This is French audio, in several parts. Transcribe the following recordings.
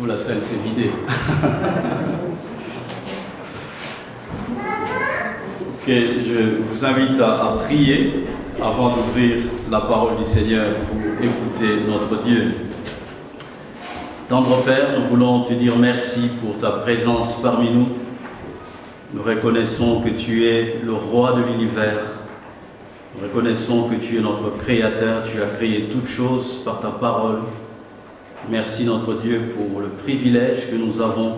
la salle s'est vidée. Ok, je vous invite à prier avant d'ouvrir la parole du Seigneur pour écouter notre Dieu. Tendre Père, nous voulons te dire merci pour ta présence parmi nous. Nous reconnaissons que tu es le roi de l'univers. Nous reconnaissons que tu es notre créateur. Tu as créé toutes choses par ta parole. Merci notre Dieu pour le privilège que nous avons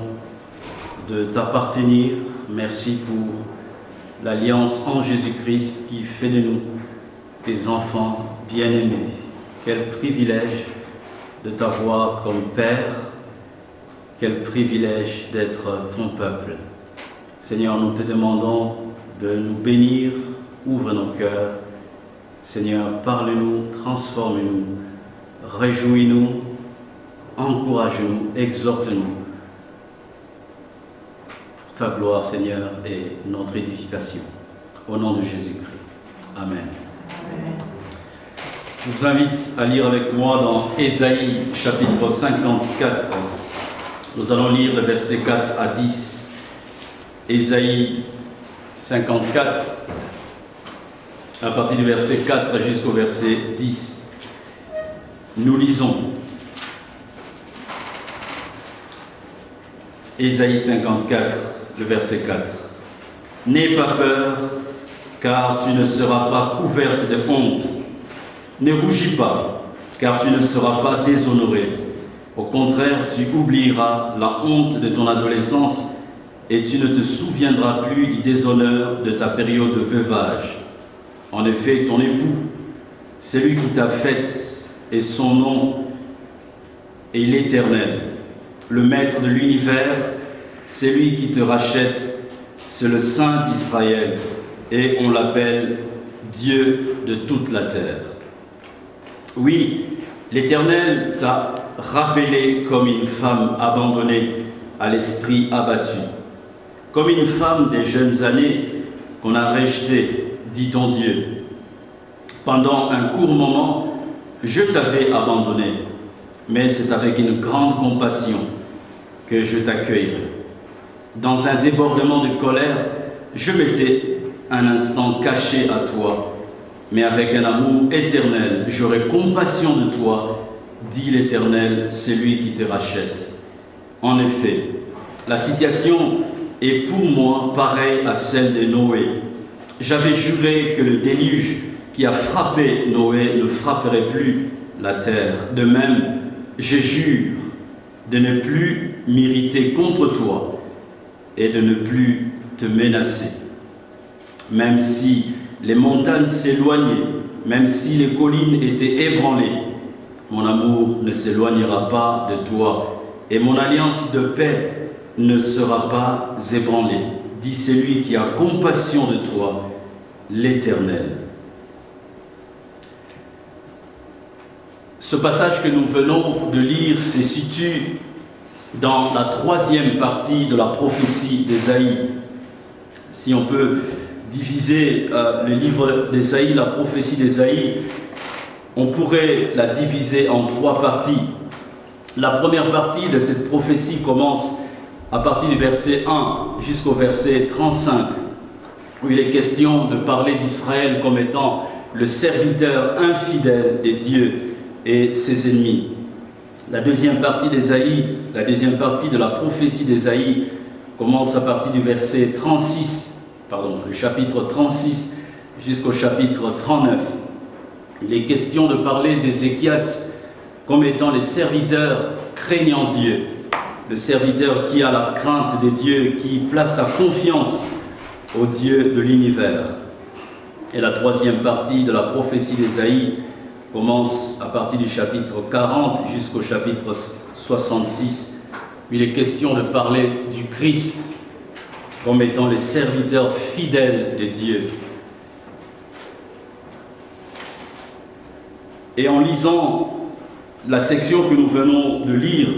de t'appartenir. Merci pour l'alliance en Jésus-Christ qui fait de nous tes enfants bien-aimés. Quel privilège de t'avoir comme Père. Quel privilège d'être ton peuple. Seigneur, nous te demandons de nous bénir. Ouvre nos cœurs. Seigneur, parle-nous, transforme-nous, réjouis-nous, encourage-nous, exhorte-nous. Pour ta gloire, Seigneur, et notre édification. Au nom de Jésus-Christ. Amen. Amen. Je vous invite à lire avec moi dans Ésaïe, chapitre 54. Nous allons lire les versets 4 à 10. Ésaïe 54, à partir du verset 4 jusqu'au verset 10. Nous lisons. Ésaïe 54, le verset 4. N'aie pas peur, car tu ne seras pas couverte de honte. Ne rougis pas, car tu ne seras pas déshonorée. Au contraire, tu oublieras la honte de ton adolescence et tu ne te souviendras plus du déshonneur de ta période de veuvage. En effet, ton époux, celui qui t'a faite, et son nom est l'Éternel. Le Maître de l'univers, c'est lui qui te rachète, c'est le Saint d'Israël, et on l'appelle Dieu de toute la terre. Oui, l'Éternel t'a rappelé comme une femme abandonnée à l'esprit abattu. Comme une femme des jeunes années qu'on a rejetée, dit ton Dieu. Pendant un court moment, je t'avais abandonné, mais c'est avec une grande compassion que je t'accueillerai. Dans un débordement de colère, je m'étais un instant caché à toi, mais avec un amour éternel, j'aurai compassion de toi, dit l'Éternel, c'est lui qui te rachète. En effet, la situation est pour moi pareille à celle de Noé. J'avais juré que le déluge qui a frappé Noé ne frapperait plus la terre. De même, je jure de ne plus m'irriter contre toi et de ne plus te menacer. Même si les montagnes s'éloignaient, même si les collines étaient ébranlées, mon amour ne s'éloignera pas de toi et mon alliance de paix ne sera pas ébranlée, dit celui qui a compassion de toi, l'Éternel. Ce passage que nous venons de lire se situe dans la troisième partie de la prophétie d'Ésaïe. Si on peut diviser le livre d'Ésaïe, la prophétie d'Ésaïe, on pourrait la diviser en trois parties. La première partie de cette prophétie commence à partir du verset 1 jusqu'au verset 35, où il est question de parler d'Israël comme étant le serviteur infidèle des dieux et ses ennemis. La deuxième partie d'Ésaïe, la deuxième partie de la prophétie d'Ésaïe commence à partir du verset 36, le chapitre 36 jusqu'au chapitre 39. Il est question de parler d'Ézéchias comme étant les serviteurs craignant Dieu, le serviteur qui a la crainte des dieux, qui place sa confiance au Dieu de l'univers. Et la troisième partie de la prophétie d'Ésaïe commence à partir du chapitre 40 jusqu'au chapitre 66. Il est question de parler du Christ comme étant les serviteurs fidèles de Dieu. Et en lisant la section que nous venons de lire,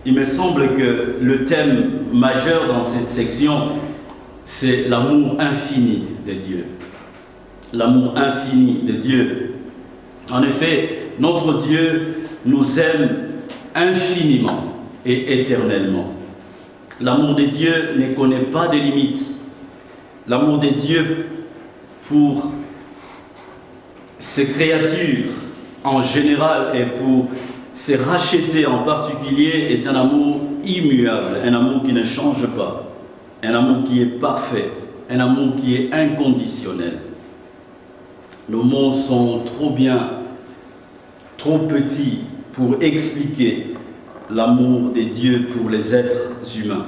il me semble que le thème majeur dans cette section, c'est l'amour infini de Dieu. L'amour infini de Dieu. En effet, notre Dieu nous aime infiniment et éternellement. L'amour de Dieu ne connaît pas de limites. L'amour de Dieu pour ses créatures en général et pour ses rachetés en particulier est un amour immuable, un amour qui ne change pas, un amour qui est parfait, un amour qui est inconditionnel. Nos mots sont trop petits pour expliquer l'amour de Dieu pour les êtres humains.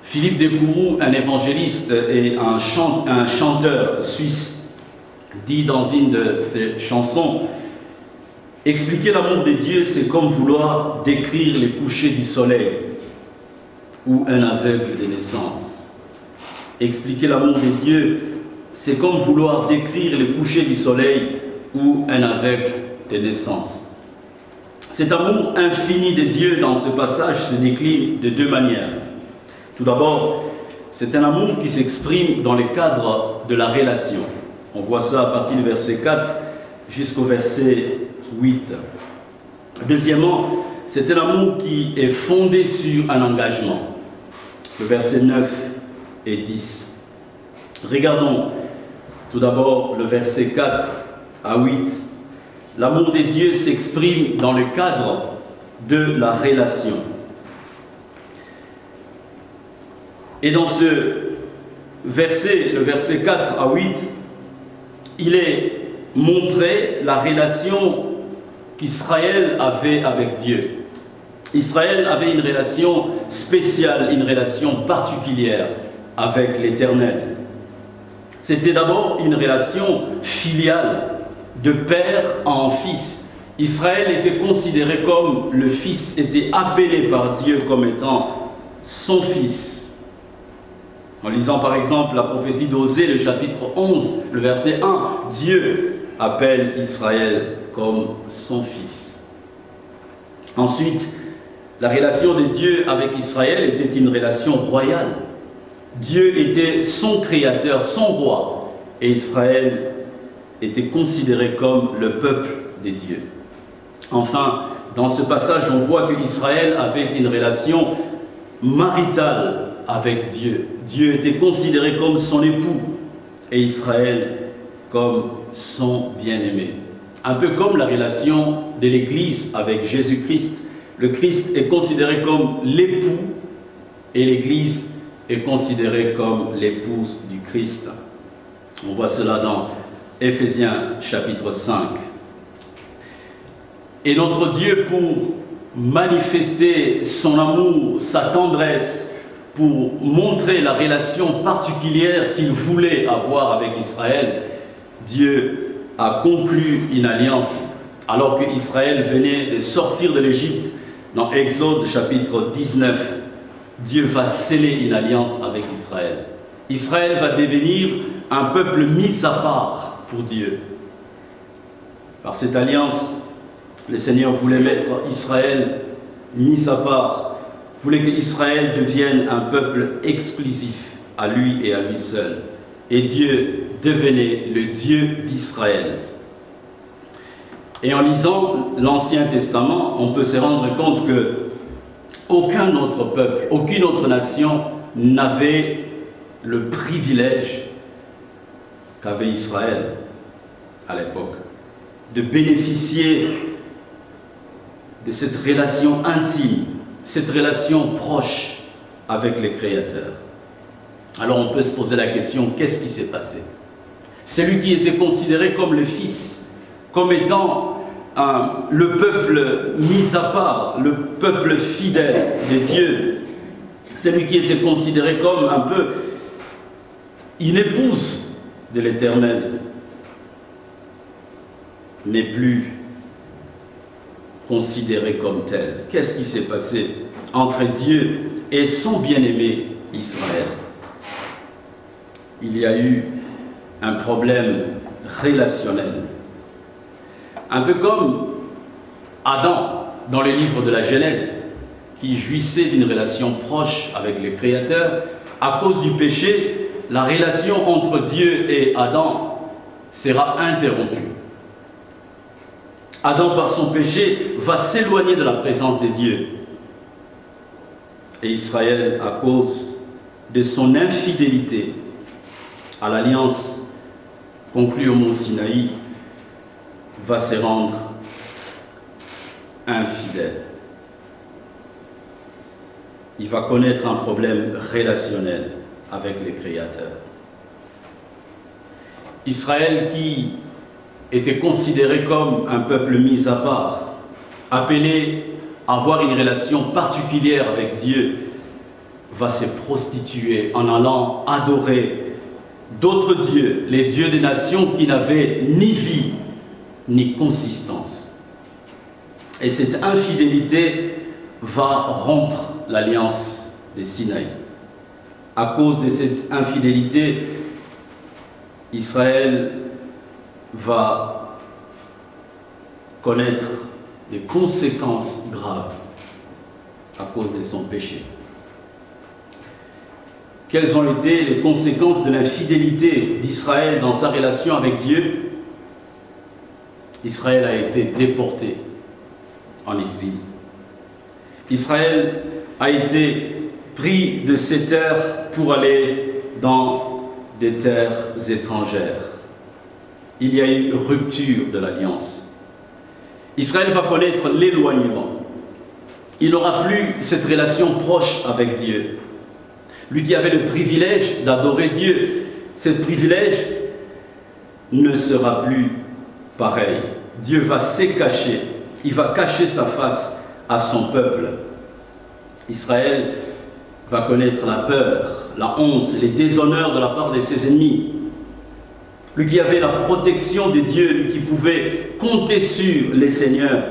Philippe Decourroux, un évangéliste et un chanteur suisse, dit dans une de ses chansons: expliquer l'amour de Dieu, c'est comme vouloir décrire les couchers du soleil ou un aveugle de naissance. Expliquer l'amour de Dieu, c'est comme vouloir décrire les couchers du soleil ou un aveugle de naissance. Cet amour infini de Dieu dans ce passage se décline de deux manières. Tout d'abord, c'est un amour qui s'exprime dans le cadre de la relation. On voit ça à partir du verset 4 jusqu'au verset 8. Deuxièmement, c'est un amour qui est fondé sur un engagement. Le verset 9 et 10. Regardons tout d'abord le verset 4 à 8. L'amour de Dieu s'exprime dans le cadre de la relation. Et dans ce verset, le verset 4 à 8, il est montré la relation qu'Israël avait avec Dieu. Israël avait une relation spéciale, une relation particulière avec l'Éternel. C'était d'abord une relation filiale, de père en fils. Israël était considéré comme le fils, était appelé par Dieu comme étant son fils. En lisant par exemple la prophétie d'Osée, le chapitre 11, le verset 1, Dieu appelle Israël comme son fils. Ensuite, la relation de Dieu avec Israël était une relation royale. Dieu était son créateur, son roi, et Israël était considéré comme le peuple de Dieu. Enfin, dans ce passage, on voit qu'Israël avait une relation maritale avec Dieu. Dieu était considéré comme son époux et Israël comme son bien-aimé. Un peu comme la relation de l'Église avec Jésus-Christ. Le Christ est considéré comme l'époux et l'Église est considérée comme l'épouse du Christ. On voit cela dans Éphésiens chapitre 5. Et notre Dieu, pour manifester son amour, sa tendresse, pour montrer la relation particulière qu'il voulait avoir avec Israël, Dieu a conclu une alliance alors qu'Israël venait de sortir de l'Égypte. Dans Exode chapitre 19, Dieu va sceller une alliance avec Israël. Israël va devenir un peuple mis à part pour Dieu. Par cette alliance, le Seigneur voulait mettre Israël mis à part, voulait que Israël devienne un peuple exclusif à lui et à lui seul. Et Dieu devenait le Dieu d'Israël. Et en lisant l'Ancien Testament, on peut se rendre compte que aucun autre peuple, aucune autre nation n'avait le privilège qu'avait Israël à l'époque, de bénéficier de cette relation intime, cette relation proche avec le Créateur. Alors on peut se poser la question, qu'est-ce qui s'est passé? Celui qui était considéré comme le Fils, comme étant le peuple mis à part, le peuple fidèle de Dieu, celui qui était considéré comme un peu une épouse de l'Éternel, n'est plus considéré comme tel. Qu'est-ce qui s'est passé entre Dieu et son bien-aimé Israël? Il y a eu un problème relationnel. Un peu comme Adam dans le livre de la Genèse, qui jouissait d'une relation proche avec le Créateur. À cause du péché, la relation entre Dieu et Adam sera interrompue. Adam, par son péché, va s'éloigner de la présence de Dieu. Et Israël, à cause de son infidélité à l'alliance conclue au mont Sinaï, va se rendre infidèle. Il va connaître un problème relationnel avec le Créateur. Israël, qui était considéré comme un peuple mis à part, appelé à avoir une relation particulière avec Dieu, va se prostituer en allant adorer d'autres dieux, les dieux des nations qui n'avaient ni vie ni consistance. Et cette infidélité va rompre l'alliance des Sinaï. À cause de cette infidélité, Israël va connaître des conséquences graves à cause de son péché. Quelles ont été les conséquences de l'infidélité d'Israël dans sa relation avec Dieu? Israël a été déporté en exil. Israël a été pris de ses terres pour aller dans des terres étrangères. Il y a eu rupture de l'alliance. Israël va connaître l'éloignement. Il n'aura plus cette relation proche avec Dieu. Lui qui avait le privilège d'adorer Dieu, ce privilège ne sera plus pareil. Dieu va se cacher, il va cacher sa face à son peuple. Israël va connaître la peur, la honte, les déshonneurs de la part de ses ennemis. Lui qui avait la protection de Dieu, lui qui pouvait compter sur les seigneurs,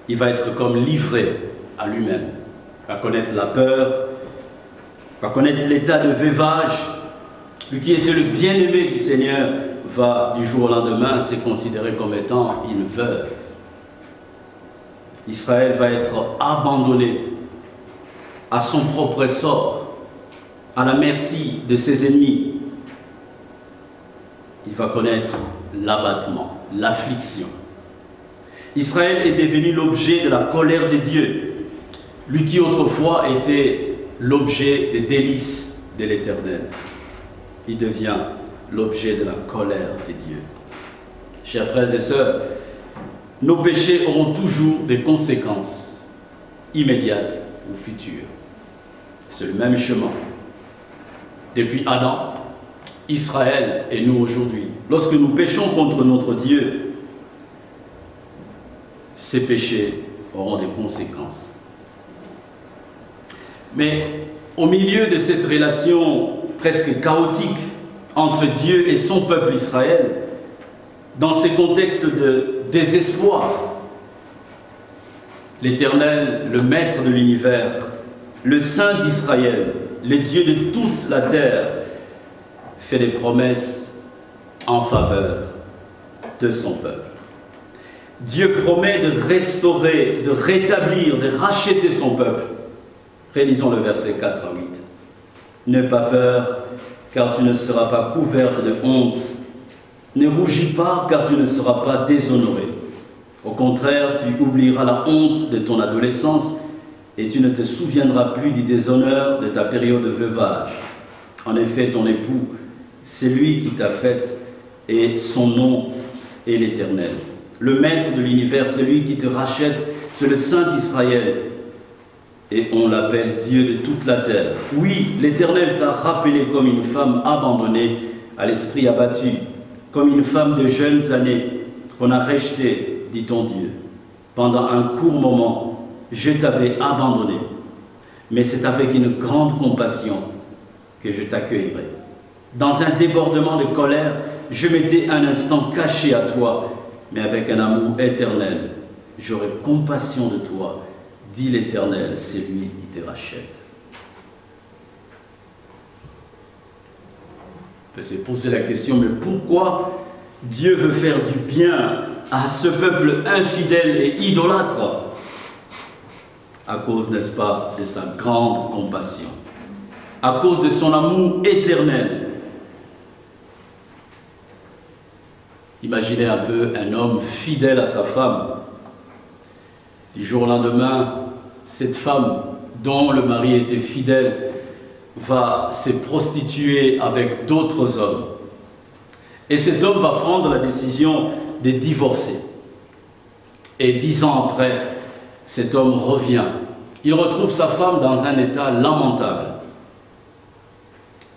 il va être comme livré à lui-même. Il va connaître la peur, il va connaître l'état de veuvage. Lui qui était le bien-aimé du Seigneur va du jour au lendemain se considérer comme étant une veuve. Israël va être abandonné à son propre sort, à la merci de ses ennemis. Il va connaître l'abattement, l'affliction. Israël est devenu l'objet de la colère de Dieu, lui qui autrefois était l'objet des délices de l'Éternel. Il devient l'objet de la colère de Dieu. Chers frères et sœurs, nos péchés auront toujours des conséquences immédiates ou futures. C'est le même chemin. Depuis Adam, Israël et nous aujourd'hui. Lorsque nous péchons contre notre Dieu, ces péchés auront des conséquences. Mais au milieu de cette relation presque chaotique entre Dieu et son peuple Israël, dans ces contextes de désespoir, l'Éternel, le Maître de l'univers, le Saint d'Israël, le Dieu de toute la terre, fait des promesses en faveur de son peuple. Dieu promet de restaurer, de rétablir, de racheter son peuple. Rélisons le verset 4 à 8. N'aie pas peur, car tu ne seras pas couverte de honte. Ne rougis pas, car tu ne seras pas déshonoré. Au contraire, tu oublieras la honte de ton adolescence et tu ne te souviendras plus du déshonneur de ta période de veuvage. En effet, ton époux, c'est lui qui t'a faite et son nom est l'Éternel. Le Maître de l'univers, c'est lui qui te rachète, c'est le Saint d'Israël. Et on l'appelle Dieu de toute la terre. Oui, l'Éternel t'a rappelé comme une femme abandonnée, à l'esprit abattu, comme une femme de jeunes années qu'on a rejetée, dit ton Dieu. Pendant un court moment, je t'avais abandonné, mais c'est avec une grande compassion que je t'accueillerai. Dans un débordement de colère, je m'étais un instant caché à toi, mais avec un amour éternel, j'aurai compassion de toi, dit l'Éternel, c'est lui qui te rachète. On peut se poser la question, mais pourquoi Dieu veut faire du bien à ce peuple infidèle et idolâtre? À cause, n'est-ce pas, de sa grande compassion, à cause de son amour éternel. Imaginez un peu un homme fidèle à sa femme. Du jour au lendemain, cette femme dont le mari était fidèle va se prostituer avec d'autres hommes. Et cet homme va prendre la décision de divorcer. Et 10 ans après, cet homme revient. Il retrouve sa femme dans un état lamentable.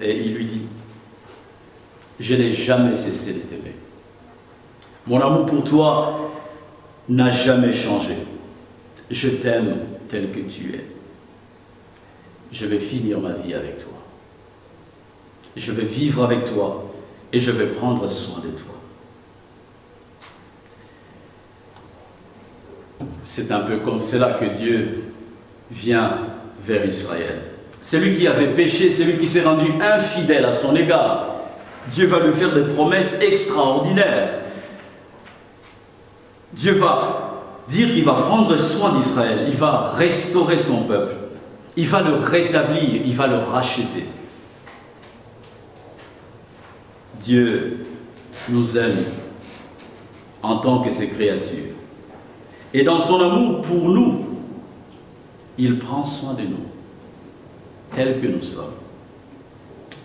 Et il lui dit, « Je n'ai jamais cessé de t'aimer. Mon amour pour toi n'a jamais changé. Je t'aime tel que tu es. Je vais finir ma vie avec toi. Je vais vivre avec toi et je vais prendre soin de toi. » C'est un peu comme cela que Dieu vient vers Israël. Celui qui avait péché, celui qui s'est rendu infidèle à son égard, Dieu va lui faire des promesses extraordinaires. Dieu va dire qu'il va prendre soin d'Israël, il va restaurer son peuple, il va le rétablir, il va le racheter. Dieu nous aime en tant que ses créatures. Et dans son amour pour nous, il prend soin de nous, tels que nous sommes.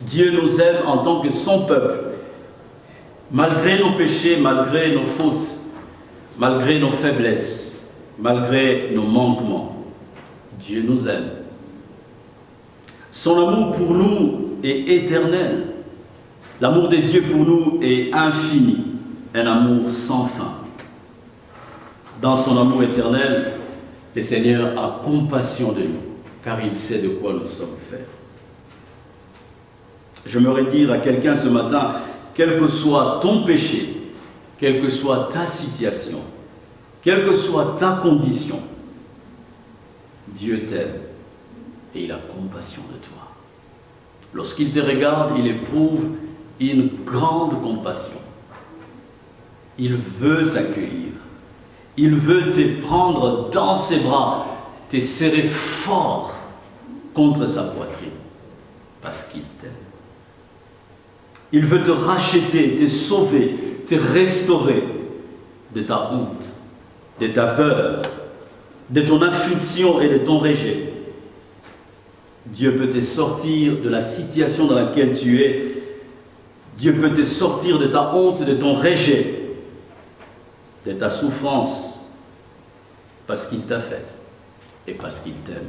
Dieu nous aime en tant que son peuple, malgré nos péchés, malgré nos fautes, malgré nos faiblesses, malgré nos manquements. Dieu nous aime. Son amour pour nous est éternel. L'amour de Dieu pour nous est infini, un amour sans fin. Dans son amour éternel, le Seigneur a compassion de nous, car il sait de quoi nous sommes faits. J'aimerais dire à quelqu'un ce matin, quel que soit ton péché, quelle que soit ta situation, quelle que soit ta condition, Dieu t'aime et il a compassion de toi. Lorsqu'il te regarde, il éprouve une grande compassion. Il veut t'accueillir. Il veut te prendre dans ses bras, te serrer fort contre sa poitrine, parce qu'il t'aime. Il veut te racheter, te sauver, te restaurer de ta honte, de ta peur, de ton affliction et de ton rejet. Dieu peut te sortir de la situation dans laquelle tu es. Dieu peut te sortir de ta honte, de ton rejet, de ta souffrance, parce qu'il t'a fait et parce qu'il t'aime.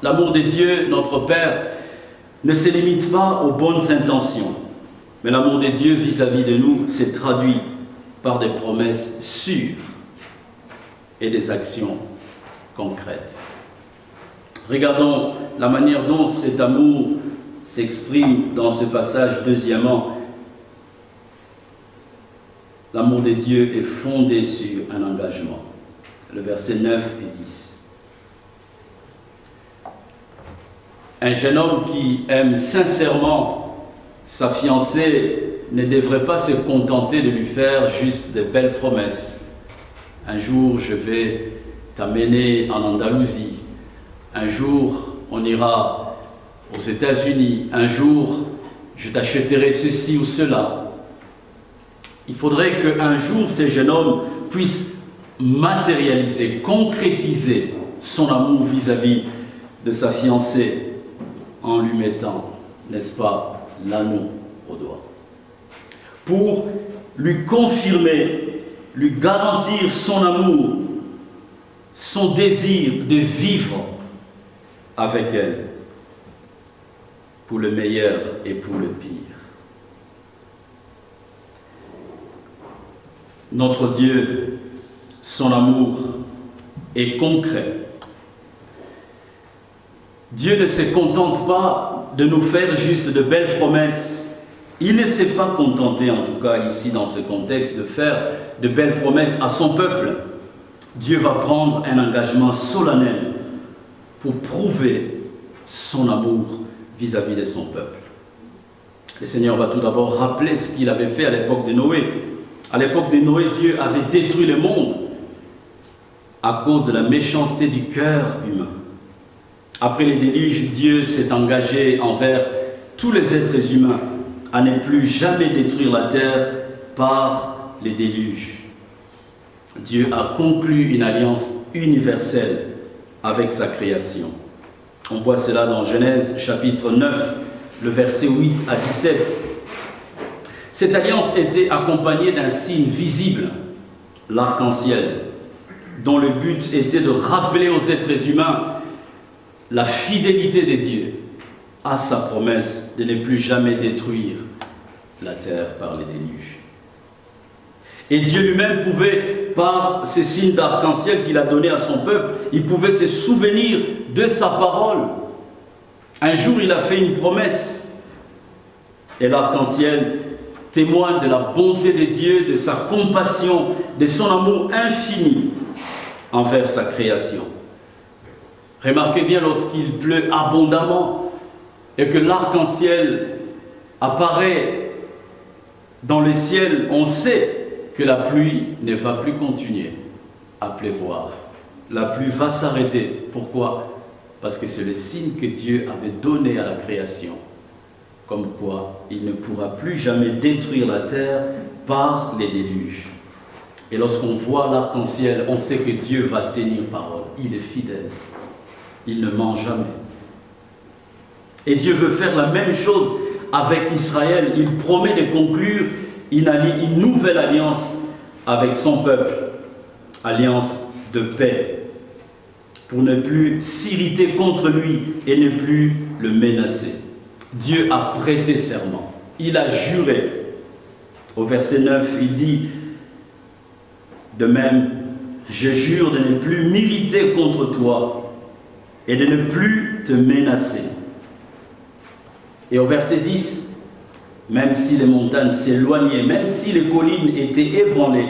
L'amour de Dieu, notre Père, ne se limite pas aux bonnes intentions, mais l'amour de Dieu vis-à-vis de nous s'est traduit par des promesses sûres et des actions concrètes. Regardons la manière dont cet amour s'exprime dans ce passage. Deuxièmement, l'amour de Dieu est fondé sur un engagement. Le verset 9 et 10. Un jeune homme qui aime sincèrement sa fiancée ne devrait pas se contenter de lui faire juste de belles promesses. Un jour, je vais t'amener en Andalousie. Un jour, on ira aux États-Unis. Un jour, je t'achèterai ceci ou cela. Il faudrait qu'un jour, ce jeune homme puisse matérialiser, concrétiser son amour vis-à-vis de sa fiancée en lui mettant, n'est-ce pas, l'anneau au doigt. Pour lui confirmer, lui garantir son amour, son désir de vivre avec elle, pour le meilleur et pour le pire. Notre Dieu, son amour est concret. Dieu ne se contente pas de nous faire juste de belles promesses. Il ne s'est pas contenté, en tout cas ici dans ce contexte, de faire de belles promesses à son peuple. Dieu va prendre un engagement solennel pour prouver son amour vis-à-vis de son peuple. Le Seigneur va tout d'abord rappeler ce qu'il avait fait à l'époque de Noé. À l'époque de Noé, Dieu avait détruit le monde à cause de la méchanceté du cœur humain. Après les déluges, Dieu s'est engagé envers tous les êtres humains à ne plus jamais détruire la terre par les déluges. Dieu a conclu une alliance universelle avec sa création. On voit cela dans Genèse chapitre 9, le verset 8 à 17. Cette alliance était accompagnée d'un signe visible, l'arc-en-ciel, dont le but était de rappeler aux êtres humains la fidélité de Dieu à sa promesse de ne plus jamais détruire la terre par les déluges. Et Dieu lui-même pouvait, par ces signes d'arc-en-ciel qu'il a donnés à son peuple, il pouvait se souvenir de sa parole. Un jour, il a fait une promesse, et l'arc-en-ciel témoigne de la bonté de Dieu, de sa compassion, de son amour infini envers sa création. Remarquez bien, lorsqu'il pleut abondamment et que l'arc-en-ciel apparaît dans le ciel, on sait que la pluie ne va plus continuer à pleuvoir. La pluie va s'arrêter. Pourquoi? Parce que c'est le signe que Dieu avait donné à la création. Comme quoi, il ne pourra plus jamais détruire la terre par les déluges. Et lorsqu'on voit l'arc-en-ciel, on sait que Dieu va tenir parole. Il est fidèle. Il ne ment jamais. Et Dieu veut faire la même chose avec Israël. Il promet de conclure une nouvelle alliance avec son peuple. Alliance de paix. Pour ne plus s'irriter contre lui et ne plus le menacer. Dieu a prêté serment. Il a juré. Au verset 9, il dit: de même, je jure de ne plus m'irriter contre toi et de ne plus te menacer. Et au verset 10, même si les montagnes s'éloignaient, même si les collines étaient ébranlées,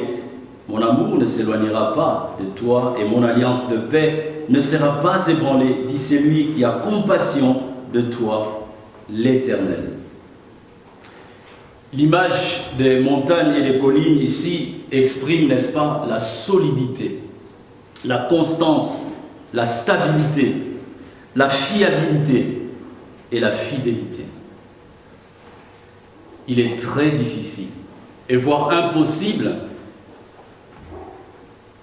mon amour ne s'éloignera pas de toi et mon alliance de paix ne sera pas ébranlée, dit celui qui a compassion de toi, l'Éternel. L'image des montagnes et des collines ici exprime, n'est-ce pas, la solidité, la constance, la stabilité, la fiabilité et la fidélité. Il est très difficile, et voire impossible,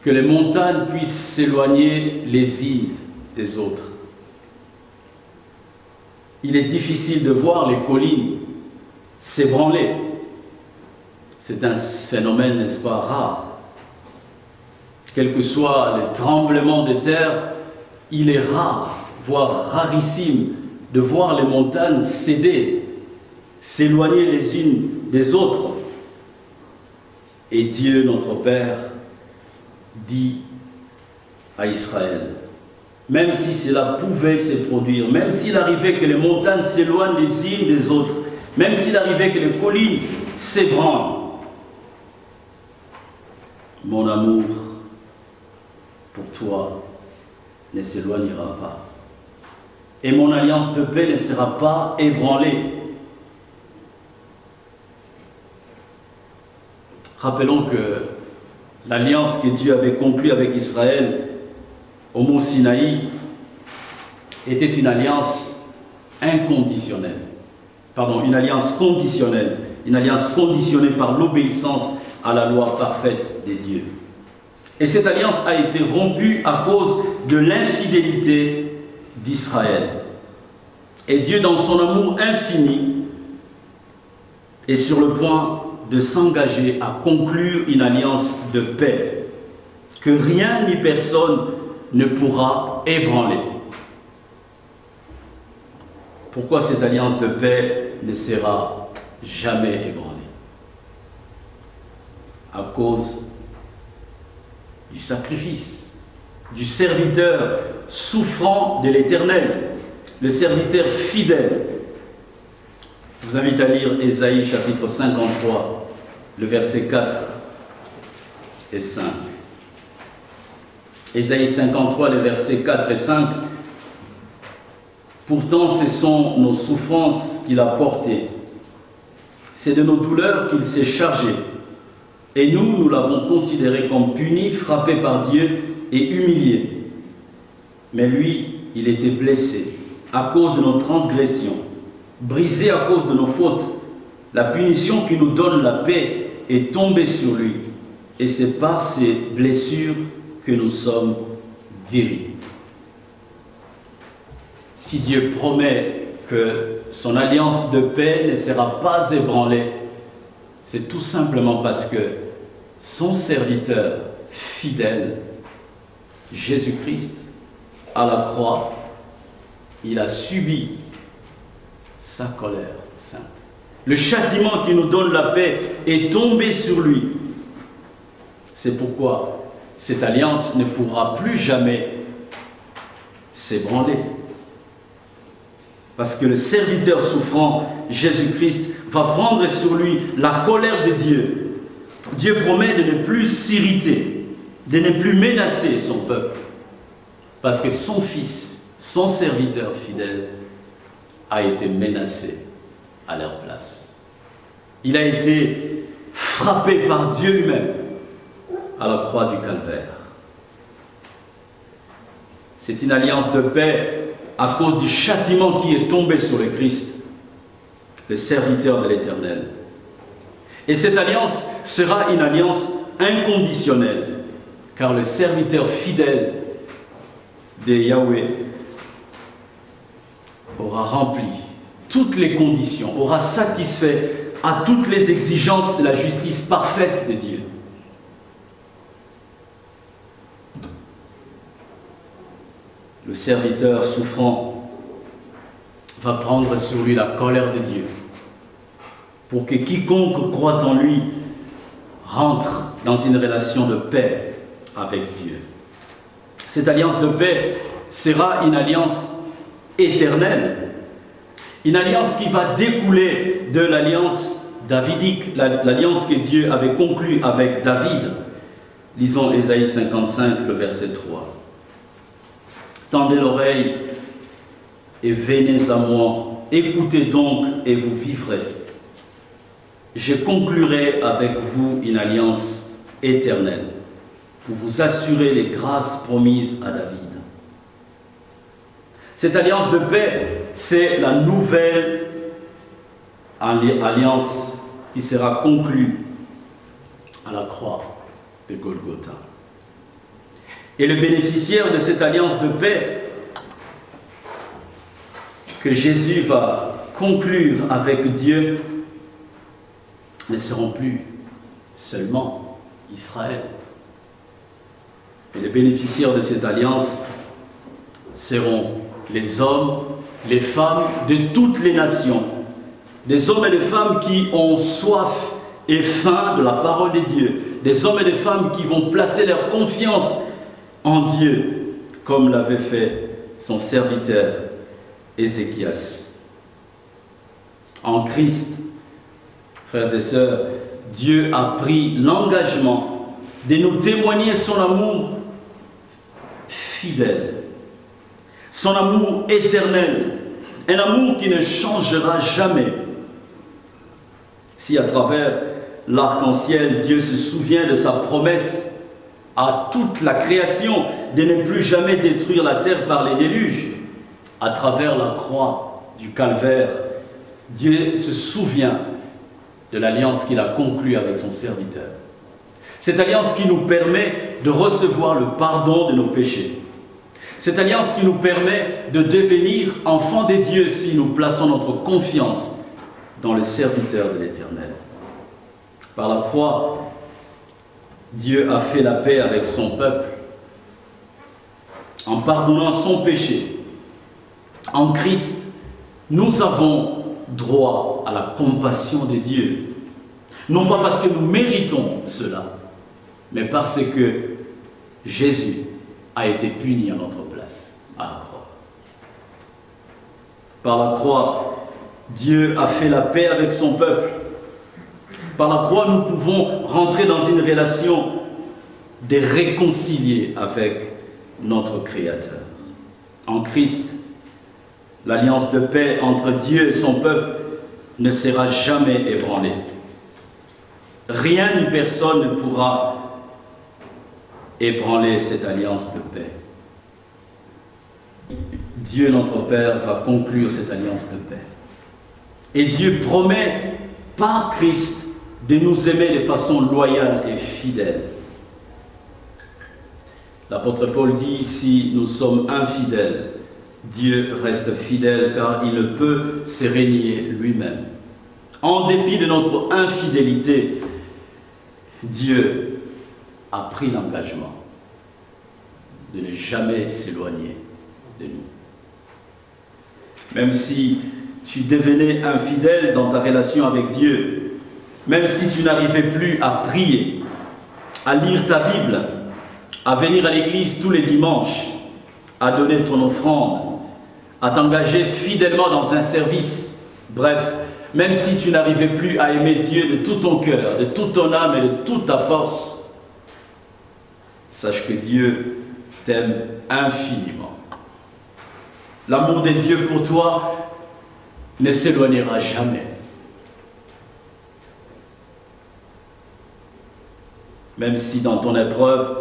que les montagnes puissent s'éloigner les unes des autres. Il est difficile de voir les collines s'ébranler. C'est un phénomène, n'est-ce pas, rare. Quel que soit le tremblement de terre, il est rare, voire rarissime, de voir les montagnes céder, s'éloigner les unes des autres. Et Dieu, notre Père, dit à Israël, même si cela pouvait se produire, même s'il arrivait que les montagnes s'éloignent les unes des autres, même s'il arrivait que les collines s'ébranlent, mon amour pour toi ne s'éloignera pas. Et mon alliance de paix ne sera pas ébranlée. Rappelons que l'alliance que Dieu avait conclue avec Israël au mont Sinaï était une alliance inconditionnelle. Pardon, une alliance conditionnelle. Une alliance conditionnée par l'obéissance à la loi parfaite des dieux. Et cette alliance a été rompue à cause de l'infidélité d'Israël. Et Dieu, dans son amour infini, est sur le point de s'engager à conclure une alliance de paix que rien ni personne ne pourra ébranler. Pourquoi cette alliance de paix ne sera jamais ébranlée? À cause du sacrifice, du serviteur souffrant de l'Éternel, le serviteur fidèle. Je vous invite à lire Ésaïe chapitre 53, le verset 4 et 5. Ésaïe 53, les versets 4 et 5. Pourtant, ce sont nos souffrances qu'il a portées. C'est de nos douleurs qu'il s'est chargé. Et nous, nous l'avons considéré comme puni, frappé par Dieu et humilié. Mais lui, il était blessé à cause de nos transgressions, brisé à cause de nos fautes. La punition qui nous donne la paix est tombée sur lui, et c'est par ses blessures que nous sommes guéris. Si Dieu promet que son alliance de paix ne sera pas ébranlée, c'est tout simplement parce que son serviteur fidèle, Jésus-Christ, à la croix, il a subi sa colère sainte. Le châtiment qui nous donne la paix est tombé sur lui. C'est pourquoi cette alliance ne pourra plus jamais s'ébranler. Parce que le serviteur souffrant, Jésus-Christ, va prendre sur lui la colère de Dieu. Dieu promet de ne plus s'irriter, de ne plus menacer son peuple. Parce que son fils, son serviteur fidèle, a été menacé à leur place. Il a été frappé par Dieu lui-même à la croix du Calvaire. C'est une alliance de paix à cause du châtiment qui est tombé sur le Christ, le serviteur de l'Éternel. Et cette alliance sera une alliance inconditionnelle, car le serviteur fidèle de Yahweh aura rempli toutes les conditions, aura satisfait à toutes les exigences de la justice parfaite de Dieu. Le serviteur souffrant va prendre sur lui la colère de Dieu pour que quiconque croit en lui rentre dans une relation de paix avec Dieu. Cette alliance de paix sera une alliance éternelle, une alliance qui va découler de l'alliance davidique, l'alliance que Dieu avait conclue avec David. Lisons Ésaïe 55, le verset 3. Tendez l'oreille et venez à moi, écoutez donc et vous vivrez. Je conclurai avec vous une alliance éternelle pour vous assurer les grâces promises à David. Cette alliance de paix, c'est la nouvelle alliance qui sera conclue à la croix de Golgotha. Et le bénéficiaire de cette alliance de paix que Jésus va conclure avec Dieu ne seront plus seulement Israël. Et les bénéficiaires de cette alliance seront les hommes, les femmes de toutes les nations, des hommes et des femmes qui ont soif et faim de la parole de Dieu, des hommes et des femmes qui vont placer leur confiance en Dieu, comme l'avait fait son serviteur Ézéchias. En Christ, frères et sœurs, Dieu a pris l'engagement de nous témoigner son amour fidèle, son amour éternel, un amour qui ne changera jamais. Si à travers l'arc-en-ciel, Dieu se souvient de sa promesse à toute la création de ne plus jamais détruire la terre par les déluges, à travers la croix du Calvaire, Dieu se souvient de l'alliance qu'il a conclue avec son serviteur. Cette alliance qui nous permet de recevoir le pardon de nos péchés. Cette alliance qui nous permet de devenir enfants de Dieu si nous plaçons notre confiance dans le serviteur de l'Éternel. Par la croix, Dieu a fait la paix avec son peuple en pardonnant son péché. En Christ, nous avons droit à la compassion de Dieu. Non pas parce que nous méritons cela, mais parce que Jésus a été puni à notre place à la croix. Par la croix, Dieu a fait la paix avec son peuple. Par la croix, nous pouvons rentrer dans une relation de réconcilier avec notre Créateur. En Christ, l'alliance de paix entre Dieu et son peuple ne sera jamais ébranlée. Rien ni personne ne pourra ébranler cette alliance de paix. Dieu notre Père va conclure cette alliance de paix. Et Dieu promet par Christ de nous aimer de façon loyale et fidèle. L'apôtre Paul dit, si nous sommes infidèles, Dieu reste fidèle car il ne peut se renier lui-même. En dépit de notre infidélité, Dieu a pris l'engagement de ne jamais s'éloigner de nous. Même si tu devenais infidèle dans ta relation avec Dieu, même si tu n'arrivais plus à prier, à lire ta Bible, à venir à l'église tous les dimanches, à donner ton offrande, à t'engager fidèlement dans un service, bref, même si tu n'arrivais plus à aimer Dieu de tout ton cœur, de toute ton âme et de toute ta force, sache que Dieu t'aime infiniment. L'amour de Dieu pour toi ne s'éloignera jamais. Même si dans ton épreuve,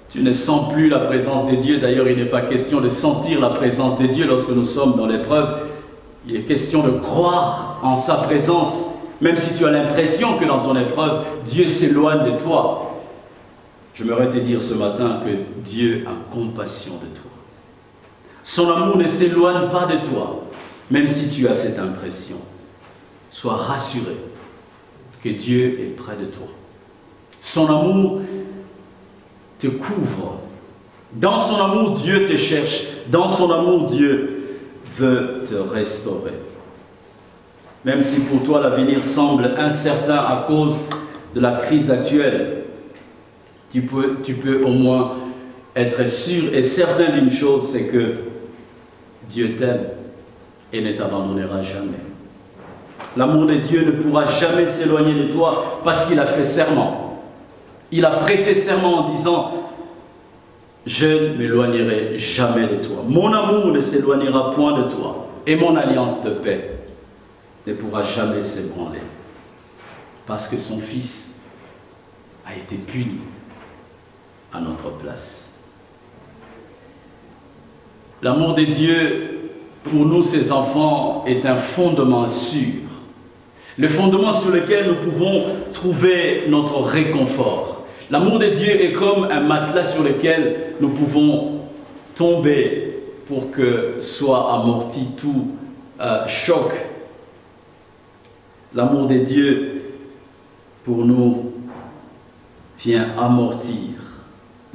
tu ne sens plus la présence de Dieu. D'ailleurs, il n'est pas question de sentir la présence de Dieu lorsque nous sommes dans l'épreuve. Il est question de croire en sa présence, même si tu as l'impression que dans ton épreuve, Dieu s'éloigne de toi. J'aimerais te dire ce matin que Dieu a compassion de toi. Son amour ne s'éloigne pas de toi, même si tu as cette impression. Sois rassuré que Dieu est près de toi. Son amour te couvre. Dans son amour, Dieu te cherche. Dans son amour, Dieu veut te restaurer. Même si pour toi l'avenir semble incertain à cause de la crise actuelle, tu peux au moins être sûr et certain d'une chose, c'est que Dieu t'aime et ne t'abandonnera jamais. L'amour de Dieu ne pourra jamais s'éloigner de toi parce qu'il a fait serment. Il a prêté serment en disant « Je ne m'éloignerai jamais de toi. Mon amour ne s'éloignera point de toi et mon alliance de paix ne pourra jamais s'ébranler. » Parce que son Fils a été puni à notre place. L'amour de Dieu pour nous, ses enfants, est un fondement sûr. Le fondement sur lequel nous pouvons trouver notre réconfort. L'amour de Dieu est comme un matelas sur lequel nous pouvons tomber pour que soit amorti tout choc. L'amour de Dieu pour nous vient amortir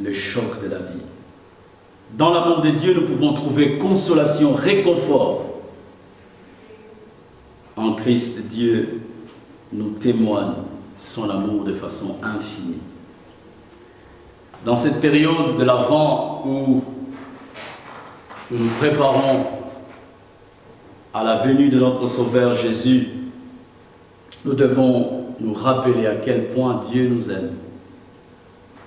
le choc de la vie. Dans l'amour de Dieu, nous pouvons trouver consolation, réconfort. En Christ, Dieu nous témoigne son amour de façon infinie. Dans cette période de l'Avent où nous nous préparons à la venue de notre Sauveur Jésus, nous devons nous rappeler à quel point Dieu nous aime,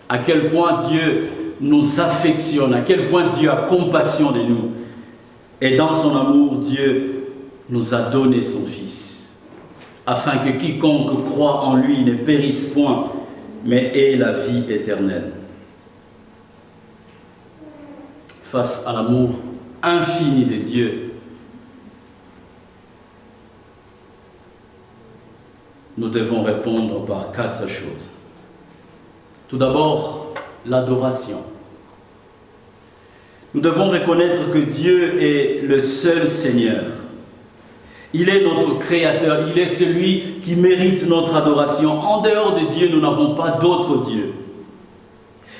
à quel point Dieu nous affectionne, à quel point Dieu a compassion de nous. Et dans son amour, Dieu nous a donné son Fils, afin que quiconque croit en lui ne périsse point, mais ait la vie éternelle. Face à l'amour infini de Dieu, nous devons répondre par 4 choses. Tout d'abord, l'adoration. Nous devons reconnaître que Dieu est le seul Seigneur. Il est notre Créateur, il est celui qui mérite notre adoration. En dehors de Dieu, nous n'avons pas d'autres dieux.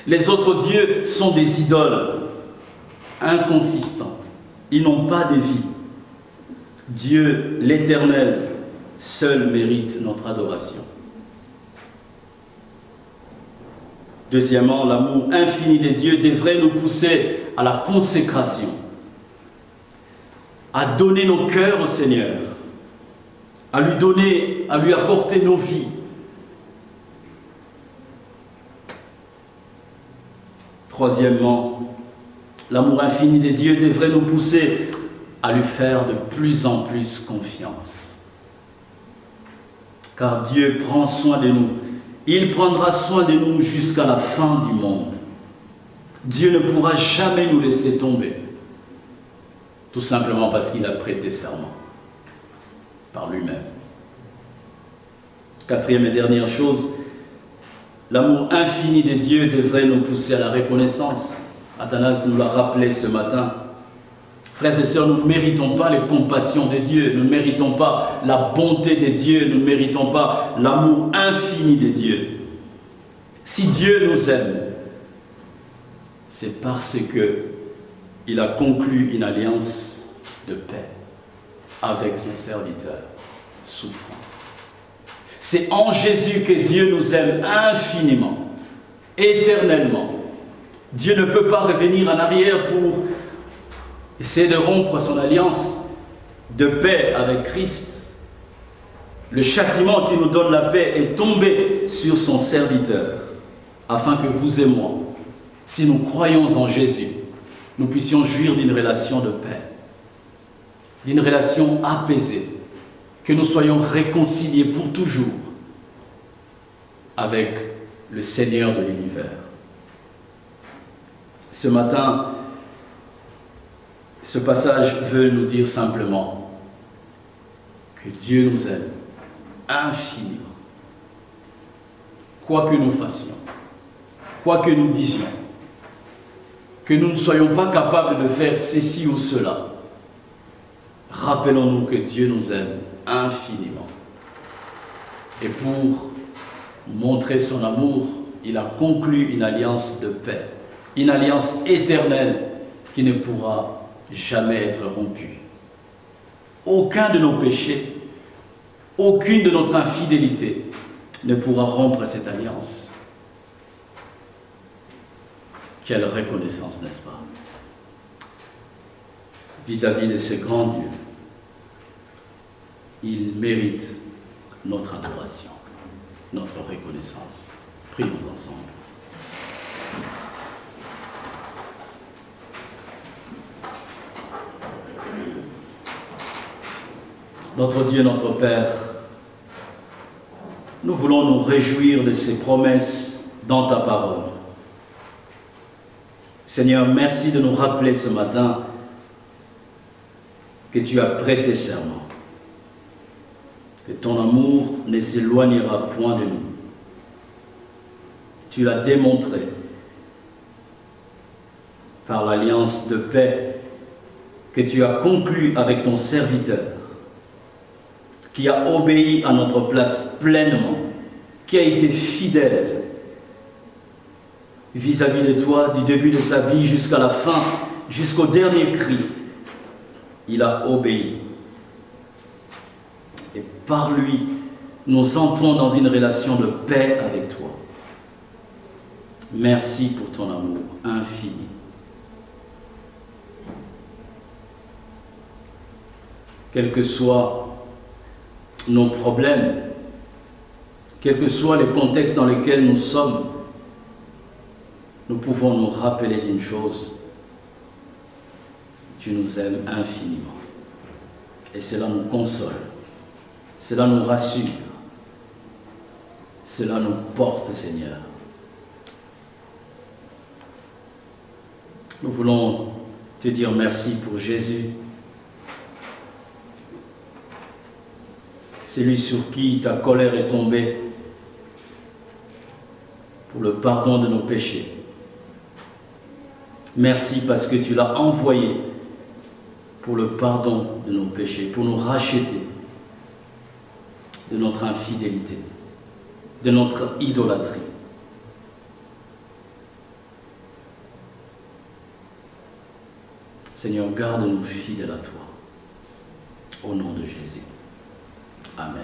Les autres dieux sont des idoles, inconsistants. Ils n'ont pas de vie. Dieu, l'Éternel, seul mérite notre adoration. Deuxièmement, l'amour infini de Dieu devrait nous pousser à la consécration, à donner nos cœurs au Seigneur, à lui apporter nos vies. Troisièmement, l'amour infini de Dieu devrait nous pousser à lui faire de plus en plus confiance. Car Dieu prend soin de nous. Il prendra soin de nous jusqu'à la fin du monde. Dieu ne pourra jamais nous laisser tomber. Tout simplement parce qu'il a prêté serment par lui-même. Quatrième et dernière chose, l'amour infini de Dieu devrait nous pousser à la reconnaissance. Athanase nous l'a rappelé ce matin. Frères et sœurs, nous ne méritons pas les compassions de Dieu, nous ne méritons pas la bonté de Dieu, nous ne méritons pas l'amour infini de Dieu. Si Dieu nous aime, c'est parce qu'il a conclu une alliance de paix avec son serviteur souffrant. C'est en Jésus que Dieu nous aime infiniment, éternellement. Dieu ne peut pas revenir en arrière pour essayer de rompre son alliance de paix avec Christ. Le châtiment qui nous donne la paix est tombé sur son serviteur, afin que vous et moi, si nous croyons en Jésus, nous puissions jouir d'une relation de paix, d'une relation apaisée, que nous soyons réconciliés pour toujours avec le Seigneur de l'univers. Ce matin, ce passage veut nous dire simplement que Dieu nous aime infiniment. Quoi que nous fassions, quoi que nous disions, que nous ne soyons pas capables de faire ceci ou cela, rappelons-nous que Dieu nous aime infiniment. Et pour montrer son amour, il a conclu une alliance de paix, une alliance éternelle qui ne pourra jamais être rompue. Aucun de nos péchés, aucune de notre infidélité ne pourra rompre cette alliance. Quelle reconnaissance, n'est-ce pas? Vis-à-vis de ce grand Dieu, il mérite notre adoration, notre reconnaissance. Prions ensemble. Notre Dieu, notre Père, nous voulons nous réjouir de ces promesses dans ta parole. Seigneur, merci de nous rappeler ce matin que tu as prêté serment, que ton amour ne s'éloignera point de nous. Tu l'as démontré par l'alliance de paix que tu as conclue avec ton serviteur, qui a obéi à notre place pleinement, qui a été fidèle vis-à-vis de toi du début de sa vie jusqu'à la fin, jusqu'au dernier cri. Il a obéi. Et par lui, nous entrons dans une relation de paix avec toi. Merci pour ton amour infini. Quels que soient nos problèmes, quels que soient les contextes dans lesquels nous sommes, nous pouvons nous rappeler d'une chose: tu nous aimes infiniment. Et cela nous console, cela nous rassure, cela nous porte, Seigneur. Nous voulons te dire merci pour Jésus, celui sur qui ta colère est tombée pour le pardon de nos péchés. Merci parce que tu l'as envoyé pour le pardon de nos péchés, pour nous racheter de notre infidélité, de notre idolâtrie. Seigneur, garde-nous fidèles à toi. Au nom de Jésus. Amen.